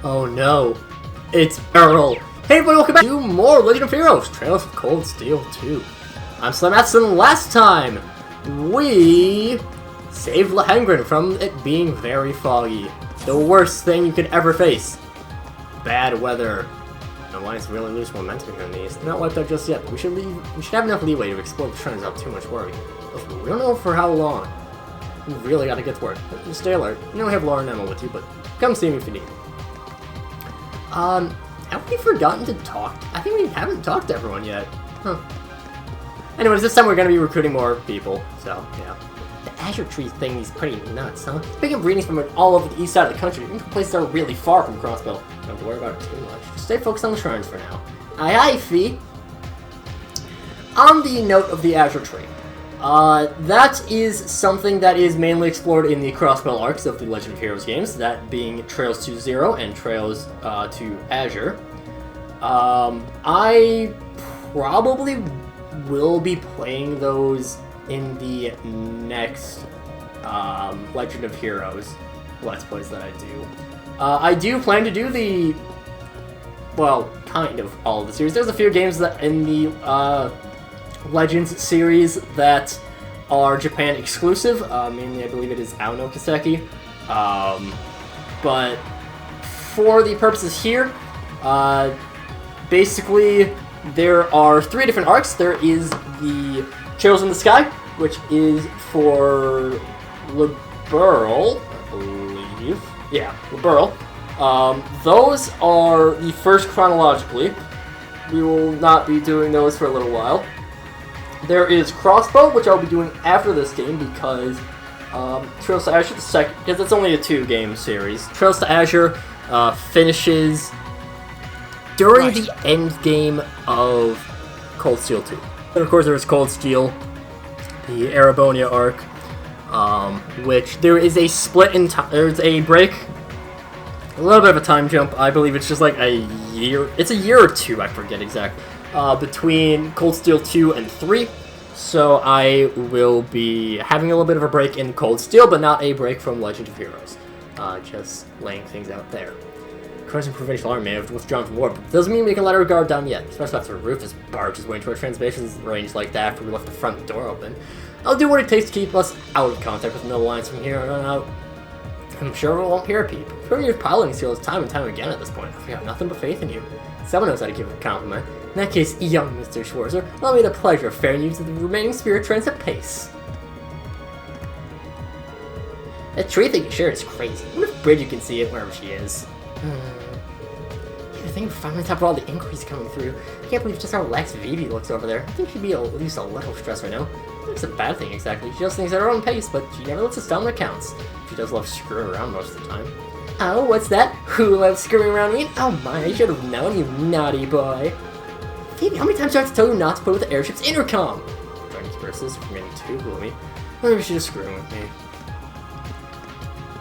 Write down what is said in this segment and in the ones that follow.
Oh no, it's Beryly. Hey everybody, welcome back to more Legend of Heroes, Trails of Cold Steel 2. I'm SlayerMathis, and last time we saved Lehengrin from it being very foggy. The worst thing you could ever face. Bad weather. And why it's really lose momentum here in these. Not wiped out just yet, but we should have enough leeway to explore the trends without too much worry. We don't know for how long. We really gotta get to work. Just stay alert. You know we have Laura and Emma with you, but come see me if you need. Have we forgotten to talk? I think we haven't talked to everyone yet. Huh. Anyways, this time we're gonna be recruiting more people, so, yeah. The Azure Tree thing is pretty nuts, huh? Picking breedings from all over the east side of the country, even places that are really far from Crossbell. Don't have to worry about it too much. Just stay focused on the shrines for now. Aye aye, Fee! On the note of the Azure Tree, that is something that is mainly explored in the Crossbell arcs of the Legend of Heroes games, that being Trails to Zero and Trails to Azure. I probably will be playing those in the next Legend of Heroes Let's Plays that I do. I do plan to do the, well, kind of all of the series. There's a few games that in the Legends series that are Japan exclusive. Mainly, I believe it is Ao no Kiseki. But for the purposes here, basically there are 3 different arcs. There is the Trails in the Sky, which is for Liberl, I believe. Yeah, Liberl. Those are the first chronologically. We will not be doing those for a little while. There is Crossbow, which I'll be doing after this game because Trails to Azure, the second, because it's only a 2-game series. Trails to Azure finishes during the end game of Cold Steel 2. And of course, there's Cold Steel, the Erebonia arc, which there is a split in time. There's a break, a little bit of a time jump. I believe it's just like a year. It's a year or 2, I forget exactly. Between Cold Steel 2 and 3, so I will be having a little bit of a break in Cold Steel, but not a break from Legend of Heroes. Just laying things out there. Crimson Provincial Army may have withdrawn from war, but doesn't mean we can let our guard down yet, especially after Rufus barges way into our transmissions range like that after we left the front door open. I'll do what it takes to keep us out of contact with no alliance from here on out. I'm sure we won't hear a peep. Proving your piloting skills time and time again at this point. We have nothing but faith in you. Someone knows how to give a compliment. In that case, young Mr. Schwarzer, allow me the pleasure of ferrying you to the remaining spirit trains at pace. That tree thing you shared is crazy. What if Bridget can see it wherever she is? I think we're finally on top of all the inquiries coming through. I can't believe just how relaxed Vivi looks over there. I think she'd be at least a little stressed right now. It's a bad thing exactly. She does things at her own pace, but she never lets us down when it counts. She does love screwing around most of the time. Oh, what's that? Who loves screwing around me? Oh my, I should have known, you naughty boy. Phoebe, how many times do I have to tell you not to put with the airship's intercom? Trying to keep her sister from getting too gloomy. Maybe she's just screwing with me.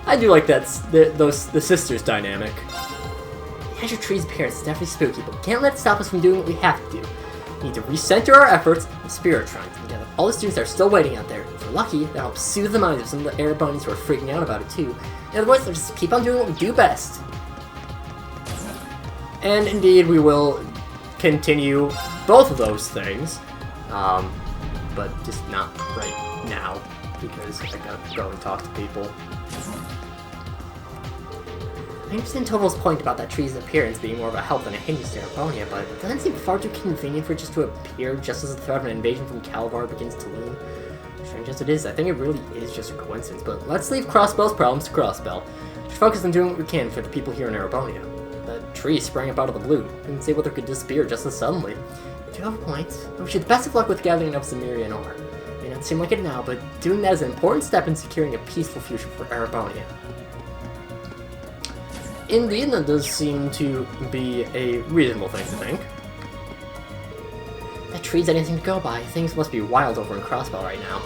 I do like that, the sisters dynamic. The Azure Tree's appearance is definitely spooky, but we can't let it stop us from doing what we have to do. We need to recenter our efforts and spirit shrines and gather all the students that are still waiting out there. If we're lucky, that'll help soothe the minds of some of the air bunnies who are freaking out about it too. In other words, let's just keep on doing what we do best. And indeed, we will continue both of those things, but just not right now, because I gotta go and talk to people. I understand Toval's point about that tree's appearance being more of a help than a hindrance to Erebonia, but it doesn't seem far too convenient for it just to appear just as the threat of an invasion from Calvar begins to loom. Strange as it is, I think it really is just a coincidence, but let's leave Crossbell's problems to Crossbell. Just focus on doing what we can for the people here in Erebonia. That tree sprang up out of the blue. Didn't say whether it could disappear just as suddenly. Do you have a point? I wish you the best of luck with gathering enough Zemirian ore. May not seem like it now, but doing that is an important step in securing a peaceful future for Erebonia. Indeed, that does seem to be a reasonable thing to think. That tree's anything to go by. Things must be wild over in Crossbell right now.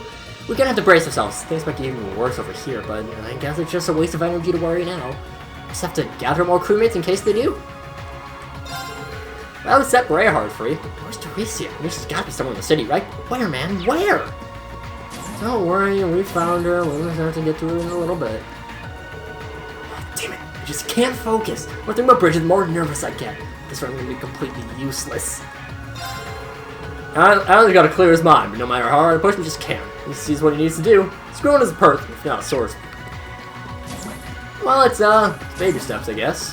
We're gonna have to brace ourselves. Things might get even worse over here, but I guess it's just a waste of energy to worry now. Just have to gather more crewmates in case they do. Well, we set Rayhard free. Where's Teresia? I mean, she's gotta be somewhere in the city, right? Where, man? Where? Don't worry, we found her. We'll just have to get to her in a little bit. Damn it. I just can't focus. More thing about Bridget, the more nervous I get. This run gonna be completely useless. I only gotta clear his mind, but no matter how hard I push, he just can't. He sees what he needs to do. He's growing as a person, if not a swordsman. Well, it's baby steps, I guess.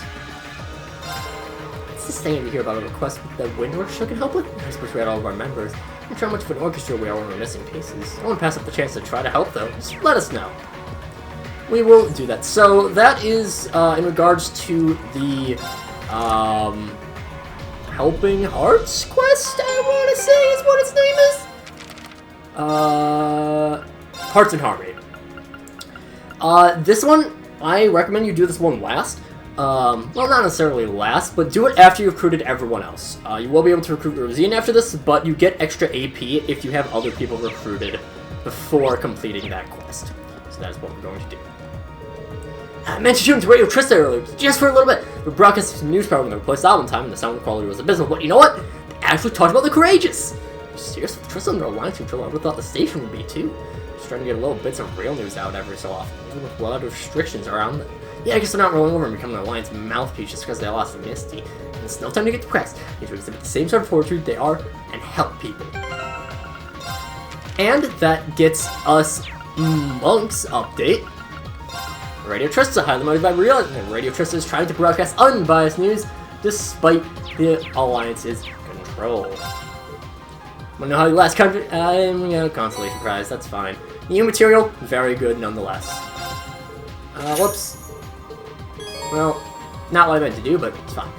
What's this thing to hear about a request that wind orchestra can help with? I suppose we had all of our members. I'm sure how much of an orchestra we are when we're missing pieces. I won't pass up the chance to try to help, though. Just let us know. We will do that. So that is in regards to the Helping Hearts quest, I want to say is what its name is. Hearts and Harmony. This one, I recommend you do this one last. Well, not necessarily last, but do it after you've recruited everyone else. You will be able to recruit Rosine after this, but you get extra AP if you have other people recruited before completing that quest. So that is what we're going to do. I mentioned you to Radio Trista earlier, just for a little bit. We broadcast some news program that replaced album time, and the sound quality was abysmal. But you know what? They actually talked about the Courageous. Seriously, Trista under alliance control, I would have thought the station would be too. Just trying to get little bits of real news out every so often, even with a lot of restrictions around them. Yeah, I guess they're not rolling over and becoming an alliance mouthpiece just because they lost the Misty. And it's no time to get depressed. You need to exhibit the same sort of fortitude they are and help people. And that gets us Monk's update. Radio Trista, highly motivated by reality, and Radio Trista is trying to broadcast unbiased news despite the Alliance's control. Wanna know how you last country? I'm gonna consolation prize, that's fine. New material, very good nonetheless. Whoops. Well, not what I meant to do, but it's fine.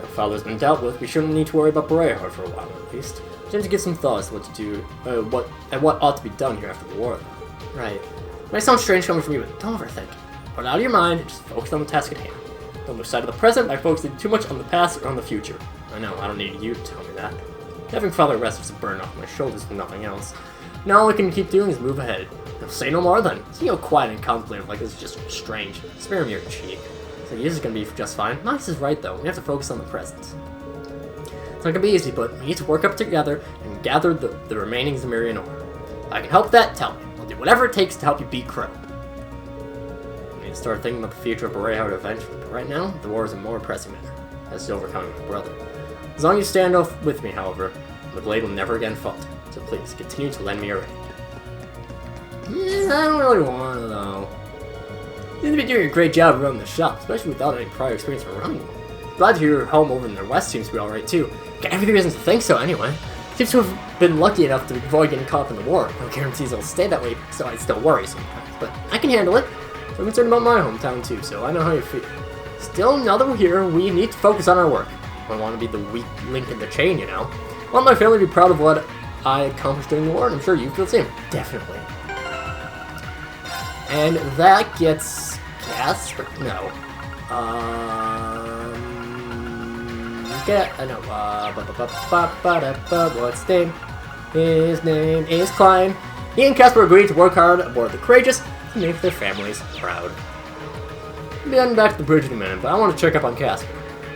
The father's been dealt with, we shouldn't need to worry about Beryly for a while at least. Time to get some thoughts what to do, what ought to be done here after the war. Right. It might sound strange coming from you, but don't overthink it. Put it out of your mind and just focus on the task at hand. Don't lose sight of the present by focusing too much on the past or on the future. I know, I don't need you to tell me that. Having father rest was a burden off my shoulders for nothing else. Now all I can keep doing is move ahead. I'll say no more then. See how quiet and contemplative like this is just strange. Spare him your cheek. So this is gonna be just fine. Max is right though, we have to focus on the present. It's not gonna be easy, but we need to work up together and gather the remaining Zemirian ore. If I can help that, tell me. I'll do whatever it takes to help you beat Crow. I need to start thinking about the future of Beryly eventually, but right now, the war is a more pressing matter. As to overcoming my brother. As long as you stand off with me, however, the blade will never again falter. So please, continue to lend me your aid. Yeah, I don't really want to, though. You seem to be doing a great job running the shop, especially without any prior experience for running one. Glad to hear your home over in the west seems to be alright, too. Got every reason to think so, anyway. Seems to have been lucky enough to avoid getting caught up in the war. No guarantees it'll stay that way, so I still worry sometimes. But I can handle it. I'm concerned about my hometown, too, so I know how you feel. Still, now that we're here, we need to focus on our work. I don't want to be the weak link in the chain, you know. I want my family to be proud of what I accomplished during the war, and I'm sure you feel the same. Definitely. And that gets Casper. No. What's his name? His name is Klein. He and Casper agreed to work hard aboard the Courageous to make their families proud. I'll be heading back to the bridge in a minute, but I want to check up on Casper.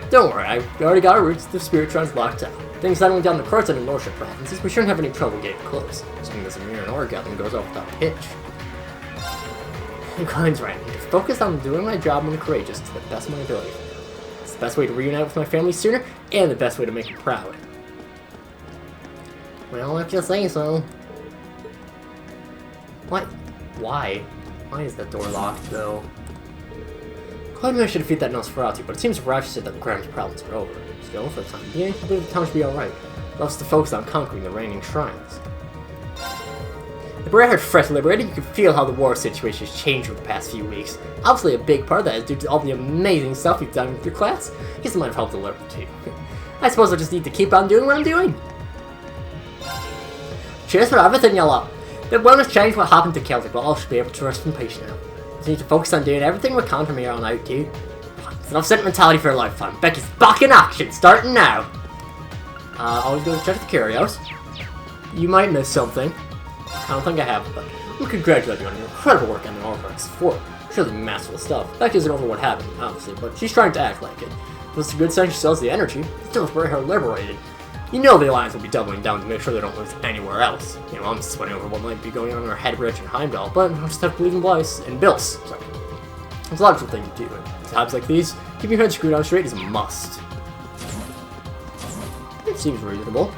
Don't worry, I already got our routes to the Spiritron's locked out. Things settling down the courts in the Norship provinces, we shouldn't have any trouble getting close. Assuming the Zemir and ore gathering goes off without a hitch. And Klein's right, I need to focus on doing my job on the Courageous to the best of my ability. It's the best way to reunite with my family sooner, and the best way to make them proud. Well, if you say so. What? Why? Why is that door locked, though? Clyde managed to defeat that Nosferatu, but it seems Rash said that Graham's problems are over. Still, for the time being, I believe the town should be alright. Loves to focus on conquering the reigning shrines. The Beryly had fresh liberated, you could feel how the war situation has changed over the past few weeks. Obviously, a big part of that is due to all the amazing stuff you've done with your class. I guess it might have helped a little too. I suppose I just need to keep on doing what I'm doing. Cheers for everything, y'all. The world has changed what happened to Celtic, but all should be able to rest in peace now. Need to focus on doing everything we can from here on out, dude. It's an offset mentality for a lifetime. Becky's back in action, starting now. Always go to check the curios. You might miss something. I don't think I have, but we congratulate you on your incredible work on the Orthodox fort. Surely masterful stuff. Becky isn't over what happened, obviously, but she's trying to act like it. If it's a good sign she sells the energy, still it's very hard liberated. You know the Alliance will be doubling down to make sure they don't lose anywhere else. You know, I'm sweating over what might be going on in our Headbridge and Heimdall, but I'll just have to believe in Blyce and Bills. So. It's a logical thing to do. In times like these, keeping your head screwed on straight is a must. It seems reasonable.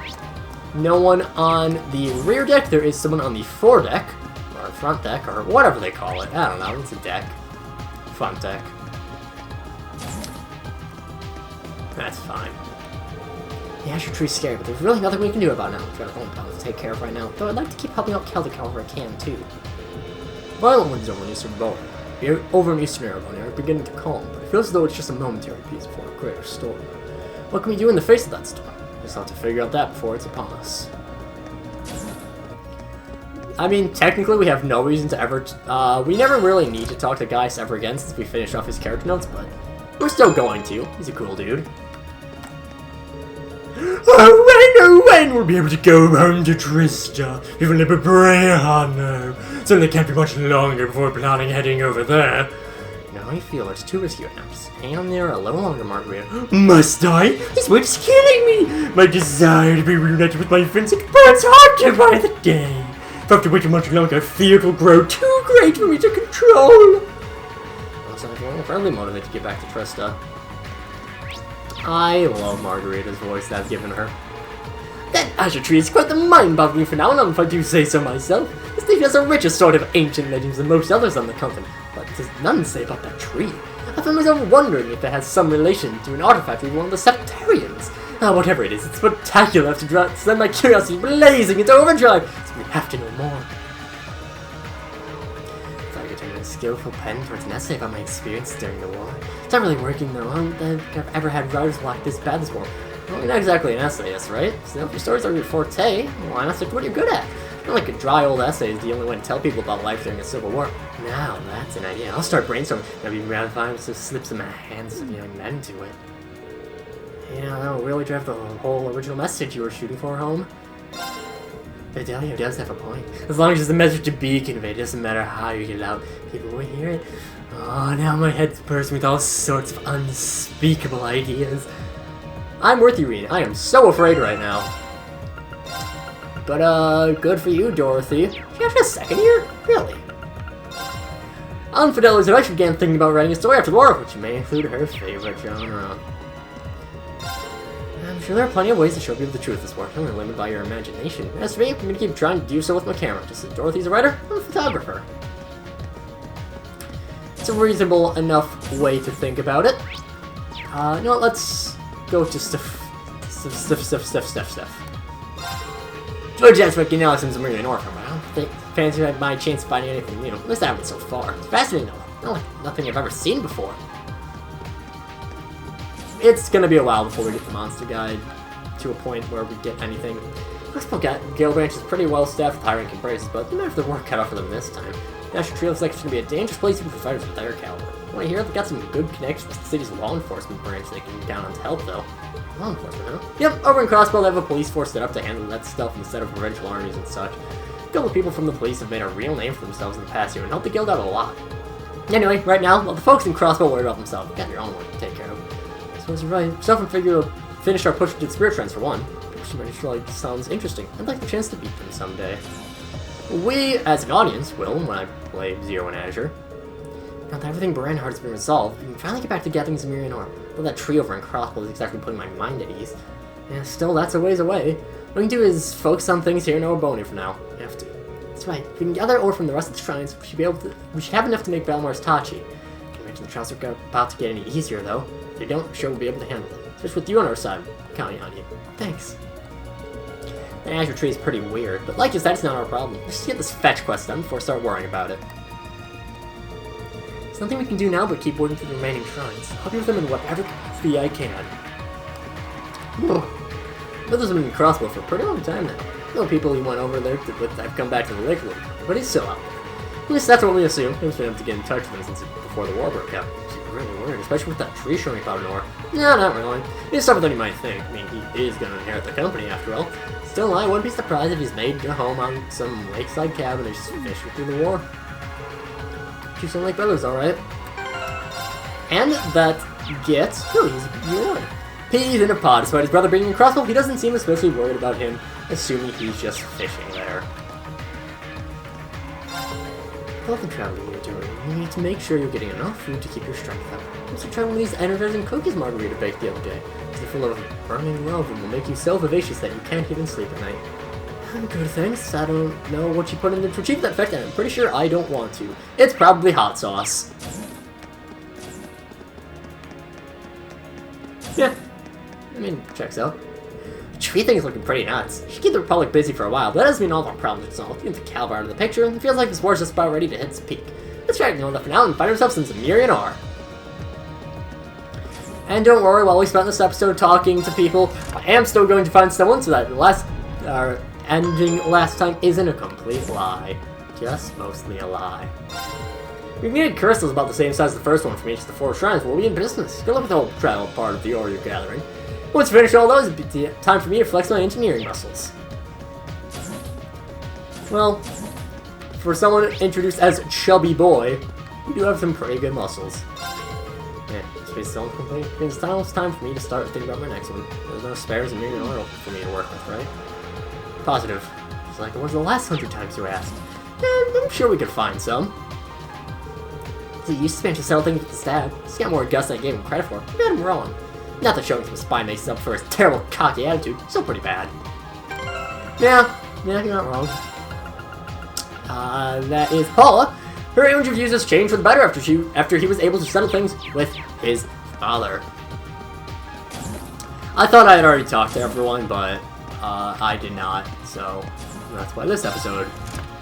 No one on the rear deck. There is someone on the foredeck, or front deck, or whatever they call it. I don't know. It's a deck. Front deck. That's fine. The Azure Tree's scary, but there's really nothing we can do about it now. We've got our own problems to take care of right now, though I'd like to keep helping out Celtic however I can, too. Violent winds over in Eastern over in Eastern Aragon are beginning to calm, but it feels as though it's just a momentary peace before a greater storm. What can we do in the face of that storm? We just have to figure out that before it's upon us. I mean, technically we have no reason to ever... we never really need to talk to Gaius ever again since we finished off his character notes, but we're still going to. He's a cool dude. Oh, when we'll be able to go home to Trista. Even a bit now. Certainly can't be much longer before planning heading over there. Now I feel it's too risky right now. Just hang on there a little longer, Margarita. Must I? This witch's killing me! My desire to be reunited with my Vincent burns harder by the day. If I have to wait too much longer, fear it will grow too great for me to control. Also, I'm incredibly motivated to get back to Trista. I love Margarita's voice that's given her. That Azure Tree is quite the mind-boggling phenomenon, if I do say so myself. This thing has the richest sort of ancient legends than most others on the continent, but there's none to say about that tree. I found myself wondering if it has some relation to an artifact of one of the Septarians. Whatever it is, it's spectacular enough to send my curiosity blazing into overdrive, so we have to know more. Skillful pen towards an essay about my experience during the war. It's not really working though. I don't think I've ever had writers block this bad this war. Well, you're not exactly an essayist, right? So if your stories are your forte, why not stick to what you're good at? Not like a dry old essay is the only way to tell people about life during a civil war. Now that's an idea. I'll start brainstorming. That'd be rather fine if it slips in my hands of young men to it. Yeah, that'll really drive the whole original message you were shooting for home. Beryly does have a point. As long as the message to be conveyed, it doesn't matter how you get it out, people will hear it. Oh, now my head's bursting with all sorts of unspeakable ideas. I'm with you, Reed. I am so afraid right now. But, good for you, Dorothy. She actually a second year? Really? Unfidelity said I should begin thinking about writing a story after the war, which may include her favorite genre. I'm sure there are plenty of ways to show people the truth this war. You're only limited by your imagination. As for me, I'm going to keep trying to do so with my camera. Just as Dorothy's a writer, I'm a photographer. It's a reasonable enough way to think about it. You know what, let's go to stuff. George has fucking Alex and Maria and Orphan, but I don't think fancy had my chance of finding anything new. At least I haven't so far. It's fascinating though. Not like nothing I've ever seen before. It's gonna be a while before we get the monster guide to a point where we get anything. Crossbow Gale Branch is pretty well staffed with high-ranking braces, but they might have their work cut out for them this time. The Azure Tree looks like it's gonna be a dangerous place even for fighters with their caliber. When I hear they've got some good connections with the city's law enforcement branch they can get down on to help though. Law enforcement, huh? Yep, over in Crossbow they have a police force set up to handle that stuff instead of provincial armies and such. A couple of people from the police have made a real name for themselves in the past year and helped the guild out a lot. Anyway, right now, while the folks in Crossbow worry about themselves, you've got your own work to take care of. I suppose you're right. Self and figure finish our push to spirit trends for one. Which really sounds interesting. I'd like the chance to beat them someday. We, as an audience, will, when I play Zero in Azure. Now that everything Baranhard has been resolved, we can finally get back to gathering Zemirian Orb. Though that tree over in Crossbow is exactly putting my mind at ease. Yeah, still, that's a ways away. What we can do is focus on things here in Orboni for now. We have to. That's right. If we can gather ore from the rest of the shrines, we should have enough to make Valmar's Tachi. I can imagine the trials are about to get any easier, though. If they don't, I'm sure we'll be able to handle them. Especially with you on our side. I'm counting on you. Thanks. The Azure Tree is pretty weird, but like you said, it's not our problem. Let's just get this fetch quest done before I start worrying about it. There's nothing we can do now but keep working through the remaining shrines. I'll help you with them in whatever capacity I can. Brothers have been in Crossbow for a pretty long time now. No people who went over there have come back to the lake a little, but he's still out there. At least that's what we assume. We've been able to get in touch with him since before the war broke out. It's really weird, especially with that tree showing about an ore. No, not really. He's tougher than you might think. I mean, he is going to inherit the company after all. Still, I wouldn't be surprised if he's made a home on some lakeside cabin and just fished through the war. You sound like brothers, alright. And that gets... Oh, he's a one. He's in a pod, despite his brother being in Crossbow. He doesn't seem especially worried about him, assuming he's just fishing there. Both the traveling you're doing, You need to make sure you're getting enough food to keep your strength up. I also tried one of these energizing cookies Margarita baked the other day. They're full of burning love and will make you so vivacious that you can't even sleep at night. I'm good, thanks. I don't know what you put in it to achieve that effect, and I'm pretty sure I don't want to. It's probably hot sauce. Yeah. I mean, checks out. Tree thing is looking pretty nuts. Should keep the Republic busy for a while, but that doesn't mean all of our problems are solved. Get the Calvar out of the picture, and it feels like this war's just about ready to hit its peak. Let's try to ignore that for now and find ourselves in Zemirian R. And don't worry, while we spent this episode talking to people, I am still going to find someone so that the last ending last time isn't a complete lie. Just mostly a lie. We've needed crystals about the same size as the first one from each of the 4 shrines. We'll be in business. Good luck with the whole travel part of the ore you're gathering. Once you finish all those, it'll be time for me to flex my engineering muscles. Well, for someone introduced as Chubby Boy, you do have some pretty good muscles. Yeah, space is almost complete. It's almost time for me to start thinking about my next one. There's no spares and maybe an oil for me to work with, right? Positive. Just like it was the last 100 times you asked. Yeah, I'm sure we could find some. See, you spent to settle things with the stab. He's got more guts than I gave him credit for. You got him wrong. Not that showing some spine makes up for his terrible cocky attitude. Still pretty bad. Yeah, you're not wrong. That is Paula. Her image of Jesus changed for the better after he was able to settle things with his father. I thought I had already talked to everyone, but I did not. So that's why this episode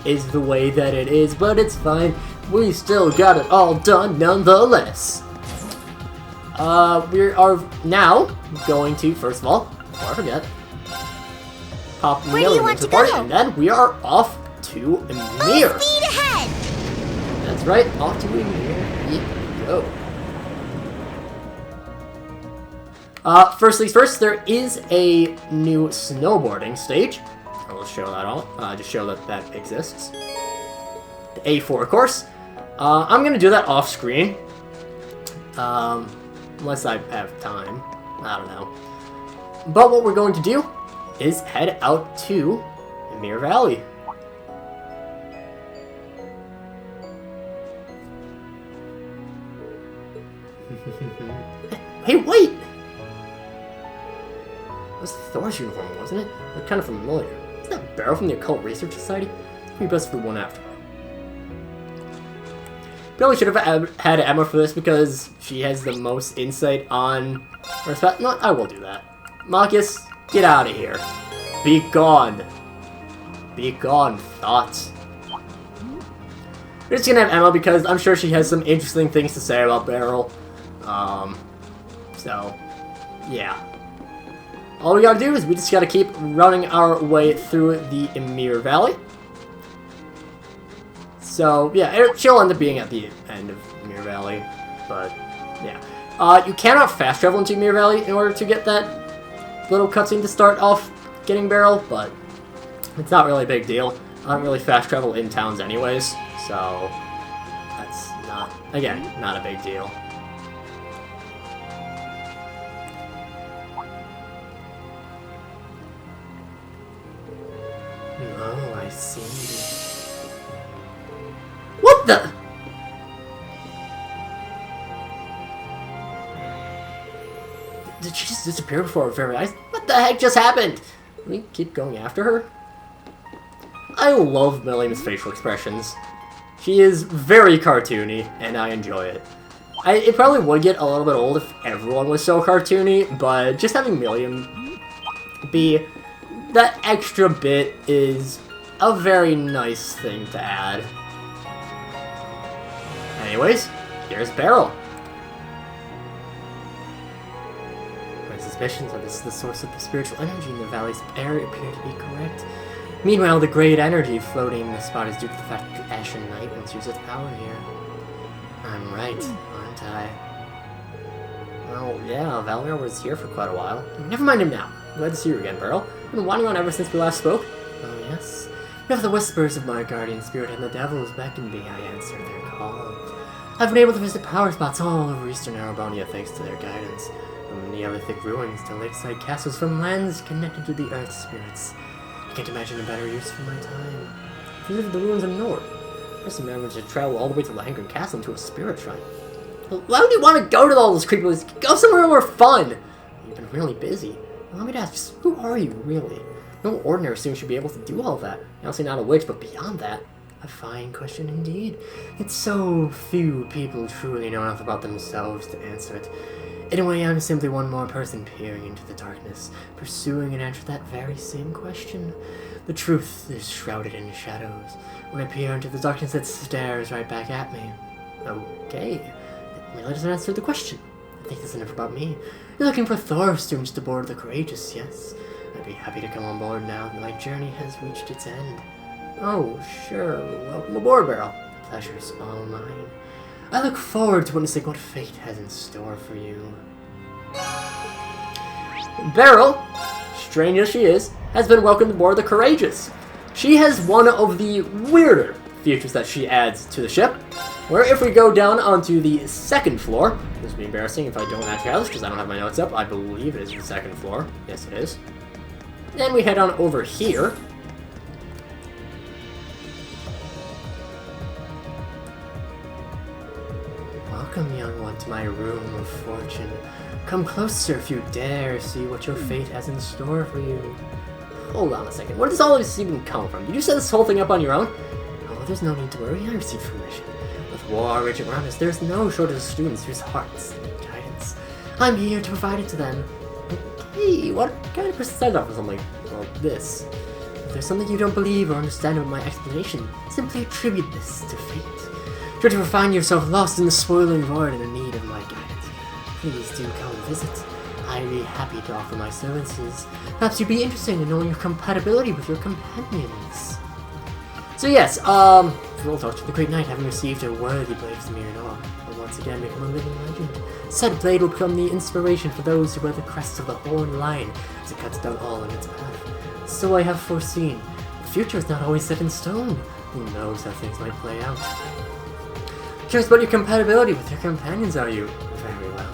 is the way that it is. But it's fine. We still got it all done nonetheless. We are now going to, first of all, before I forget, pop Millie into the party, and then we are off to Emir. Full speed ahead. That's right, off to Emir. We go. First things first, there is a new snowboarding stage. I will show that all, just show that that exists. The A4 course. I'm gonna do that off screen. Unless I have time. I don't know. But what we're going to do is head out to Emir Valley. Hey, wait! That was Thor's uniform, wasn't it? Looked kind of familiar. Isn't that Beryly from the Occult Research Society? We best for the one after. Probably should have had Emma for this because she has the most insight on respect. No, I will do that. Marcus, get out of here. Be gone. Be gone, thoughts. We're just gonna have Emma because I'm sure she has some interesting things to say about Beryl. So, yeah. All we gotta do is we just gotta keep running our way through the Emir Valley. So, yeah, she'll end up being at the end of Emir Valley, but, yeah. You cannot fast travel into Emir Valley in order to get that little cutscene to start off getting Beryl, but it's not really a big deal. I don't really fast travel in towns anyways, so that's not, again, not a big deal. Oh, I see. What the? Did she just disappear before our very eyes? What the heck just happened? Can we keep going after her? I love Milliam's facial expressions. She is very cartoony, and I enjoy it. It probably would get a little bit old if everyone was so cartoony, but just having Milliam be that extra bit is a very nice thing to add. Anyways, here's Beryl. My suspicions that this is the source of the spiritual energy in the valley's air appear to be correct. Meanwhile, the great energy floating in the spot is due to the fact that the Ashen Knight once used its power here. I'm right, aren't I? Well, yeah, Valir was here for quite a while. Never mind him now. Glad to see you again, Beryl. I've been wandering on ever since we last spoke. Oh, yes. You have the whispers of my guardian spirit, and the devils beckon me. I answer their call. I've been able to visit power spots all over eastern Arabonia thanks to their guidance. From Neolithic ruins to lakeside castles, from lands connected to the earth spirits. I can't imagine a better use for my time. Visited the ruins of Nord. person managed to travel all the way to Langren Castle into a spirit shrine. Why would you want to go to all those creepy places? Go somewhere more fun! You've been really busy. Allow me to ask, who are you, really? No ordinary student should be able to do all that. I'll say not a witch, but beyond that, a fine question indeed. It's so few people truly know enough about themselves to answer it. In a way, I'm simply one more person peering into the darkness, pursuing an answer to that very same question. The truth is shrouded in shadows. When I peer into the darkness, it stares right back at me. Okay. It really doesn't answer the question. I think this is enough about me. You're looking for Thor students to board the Courageous, yes? I'd be happy to come on board now that my journey has reached its end. Oh, sure. Welcome aboard, Beryl. Pleasure's all mine. I look forward to witnessing what fate has in store for you. Beryl, strange as she is, has been welcomed aboard the Courageous. She has one of the weirder features that she adds to the ship, where if we go down onto the second floor, this would be embarrassing if I don't actually have this because I don't have my notes up. I believe it is the second floor. Yes, it is. Then we head on over here. Welcome, young one, to my room of fortune. Come closer if you dare see what your fate has in store for you. Hold on a second. Where does all this even come from? Did you set this whole thing up on your own? Oh, there's no need to worry. I received permission. With war raging around us, there's no shortage of students whose hearts need guidance. I'm here to provide it to them. Hey, what kind of person signs off for something like this? If there's something you don't believe or understand about my explanation, simply attribute this to fate. Should you ever find yourself lost in the spoiling void and in need of my guidance, please do come and visit. I'd be happy to offer my services. Perhaps you'd be interested in knowing your compatibility with your companions. So yes, we'll talk to the Great Knight, having received a worthy blade from Miranor, will once again become a living legend. Said blade will become the inspiration for those who wear the crest of the Horned Lion, as it cuts down all in its path. So I have foreseen. The future is not always set in stone. Who knows how things might play out. Curious about your compatibility with your companions, are you? Very well.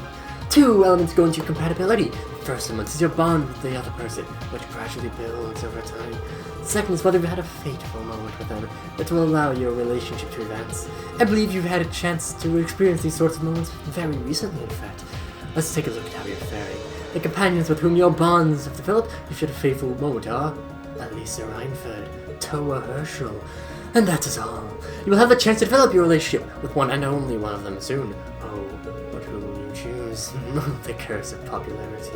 Two elements go into compatibility. The first element is your bond with the other person, which gradually builds over time. The second is whether you've had a fateful moment with them that will allow your relationship to advance. I believe you've had a chance to experience these sorts of moments very recently, in fact. Let's take a look at how you're faring. The companions with whom your bonds have developed, you've had a fateful moment are Lisa Reinford, Toa Herschel, and that is all. You will have the chance to develop your relationship with one and only one of them soon. Oh, but who will you choose? The curse of popularity.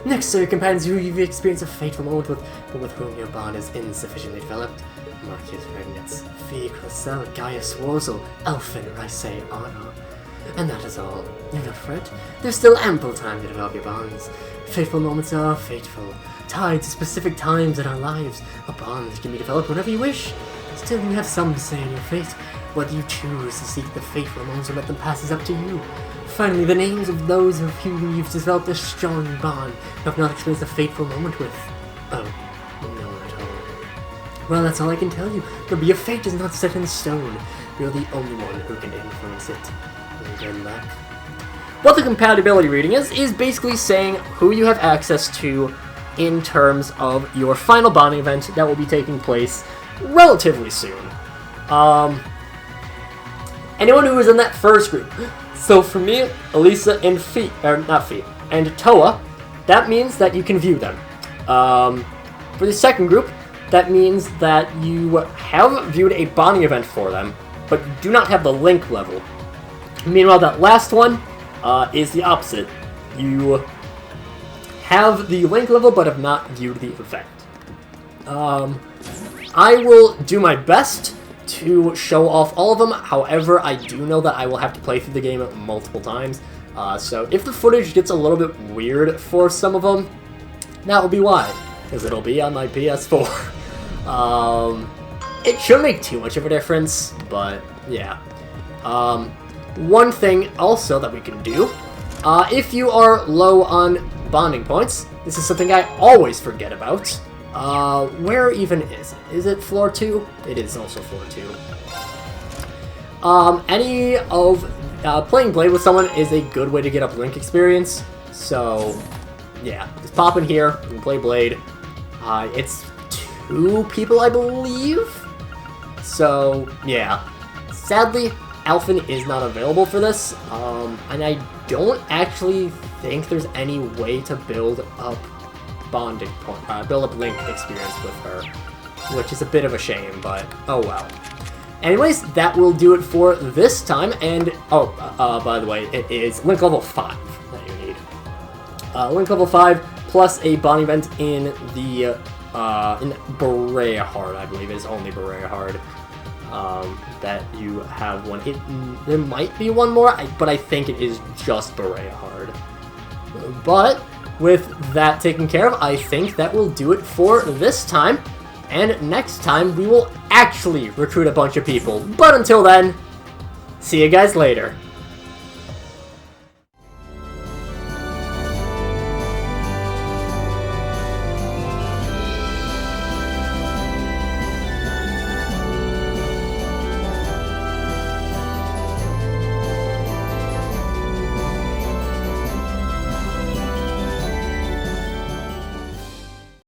Next are your companions who you've experienced a fateful moment with, but with whom your bond is insufficiently developed. Marcus Regnitz, Fee Cressel, Gaius Wurzel, Elfin Rysei Arno. And that is all. Do not fret. There's still ample time to develop your bonds. Fateful moments are fateful, tied to specific times in our lives. A bond can be developed whenever you wish. Still, you have some say in your fate. Whether you choose to seek the fateful moments or let them pass is up to you. Finally, the names of those of whom you've developed a strong bond have not experienced a fateful moment with. Oh, no at all. Well, that's all I can tell you. But your fate is not set in stone. You're the only one who can influence it. Good luck. What the compatibility reading is basically saying who you have access to in terms of your final bonding event that will be taking place relatively soon. Anyone who is in that first group. So for me, Elisa and and Toa, that means that you can view them. For the second group, that means that you have viewed a bonding event for them, but you do not have the link level. Meanwhile, that last one is the opposite. You have the link level, but have not viewed the event. I will do my best to show off all of them. However, I do know that I will have to play through the game multiple times. So if the footage gets a little bit weird for some of them, that will be why. Because it'll be on my PS4. It shouldn't make too much of a difference, but yeah. One thing also that we can do, if you are low on bonding points, this is something I always forget about. Where even is it? Is it floor 2? It is also floor 2. Playing Blade with someone is a good way to get up Link experience. So, yeah, just pop in here and play Blade. It's 2 people, I believe. So, yeah. Sadly, Alphen is not available for this, and I don't actually think there's any way to build up bonding point, build up link experience with her, which is a bit of a shame, but oh well. Anyways, that will do it for this time, and by the way, it is link level 5 that you need. Link level 5 plus a bonding event in the in Beryly, I believe it is only Beryly. That you have one. There might be one more, but I think it is just Beryly. But with that taken care of, I think that will do it for this time. And next time, we will actually recruit a bunch of people. But until then, see you guys later.